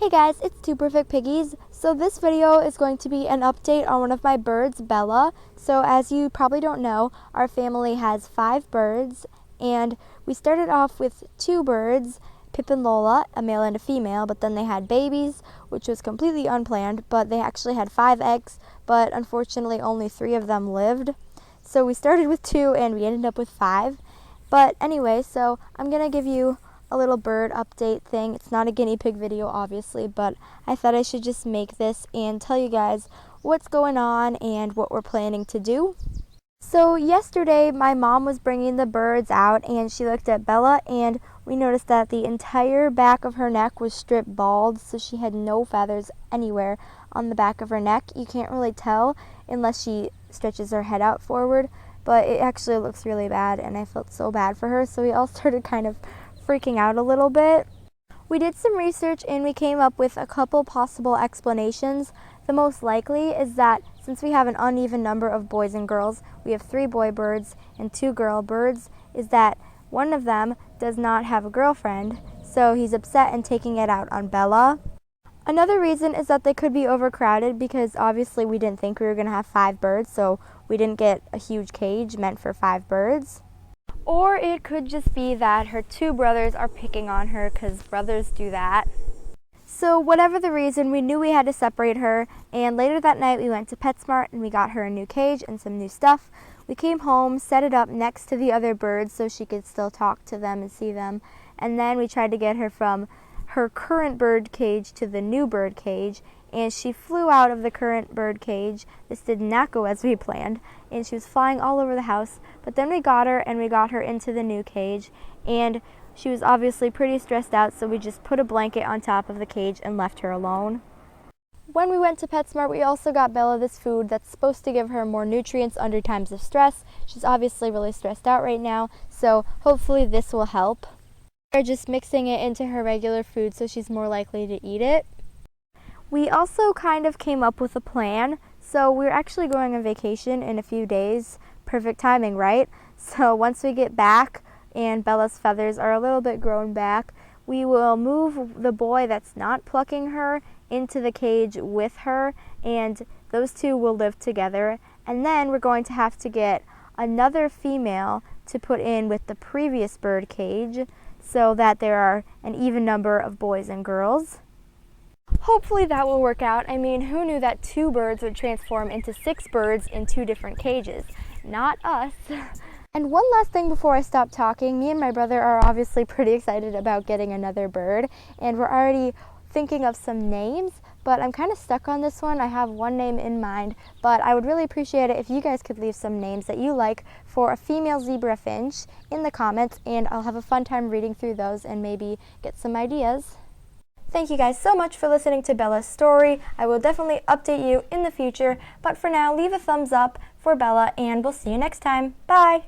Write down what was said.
Hey guys, it's Two Perfect Piggies. So this video is going to be an update on one of my birds, Bella. So as you probably don't know, our family has 5 birds, and we started off with 2 birds, Pip and Lola, a male and a female, but then they had babies, which was completely unplanned, but they actually had 5 eggs, but unfortunately only 3 of them lived. So we started with 2 and we ended up with 5. But anyway, so I'm going to give you a little bird update thing. It's not a guinea pig video, obviously, but I thought I should just make this and tell you guys what's going on and what we're planning to do. So yesterday, my mom was bringing the birds out and she looked at Bella, and we noticed that the entire back of her neck was stripped bald, so she had no feathers anywhere on the back of her neck. You can't really tell unless she stretches her head out forward, but it actually looks really bad, and I felt so bad for her, so we all started kind of freaking out a little bit. We did some research and we came up with a couple possible explanations. The most likely is that since we have an uneven number of boys and girls, we have 3 boy birds and 2 girl birds, is that one of them does not have a girlfriend, so he's upset and taking it out on Bella. Another reason is that they could be overcrowded because obviously we didn't think we were going to have 5 birds, so we didn't get a huge cage meant for 5 birds. Or it could just be that her 2 brothers are picking on her, because brothers do that. So whatever the reason, we knew we had to separate her, and later that night we went to PetSmart and we got her a new cage and some new stuff. We came home, set it up next to the other birds so she could still talk to them and see them, and then we tried to get her from her current bird cage to the new bird cage, and she flew out of the current bird cage. This did not go as we planned, and she was flying all over the house, but then we got her and we got her into the new cage, and she was obviously pretty stressed out, so we just put a blanket on top of the cage and left her alone. When we went to PetSmart, we also got Bella this food that's supposed to give her more nutrients under times of stress. She's obviously really stressed out right now, so hopefully this will help. We're just mixing it into her regular food so she's more likely to eat it. We also kind of came up with a plan. So we're actually going on vacation in a few days. Perfect timing, right? So once we get back and Bella's feathers are a little bit grown back, we will move the boy that's not plucking her into the cage with her, and those 2 will live together. And then we're going to have to get another female to put in with the previous bird cage so that there are an even number of boys and girls. Hopefully that will work out. I mean, who knew that 2 birds would transform into 6 birds in 2 different cages? Not us. And one last thing before I stop talking, me and my brother are obviously pretty excited about getting another bird, and we're already thinking of some names, but I'm kind of stuck on this one. I have one name in mind, but I would really appreciate it if you guys could leave some names that you like for a female zebra finch in the comments, and I'll have a fun time reading through those and maybe get some ideas. Thank you guys so much for listening to Bella's story. I will definitely update you in the future, but for now, leave a thumbs up for Bella, and we'll see you next time. Bye!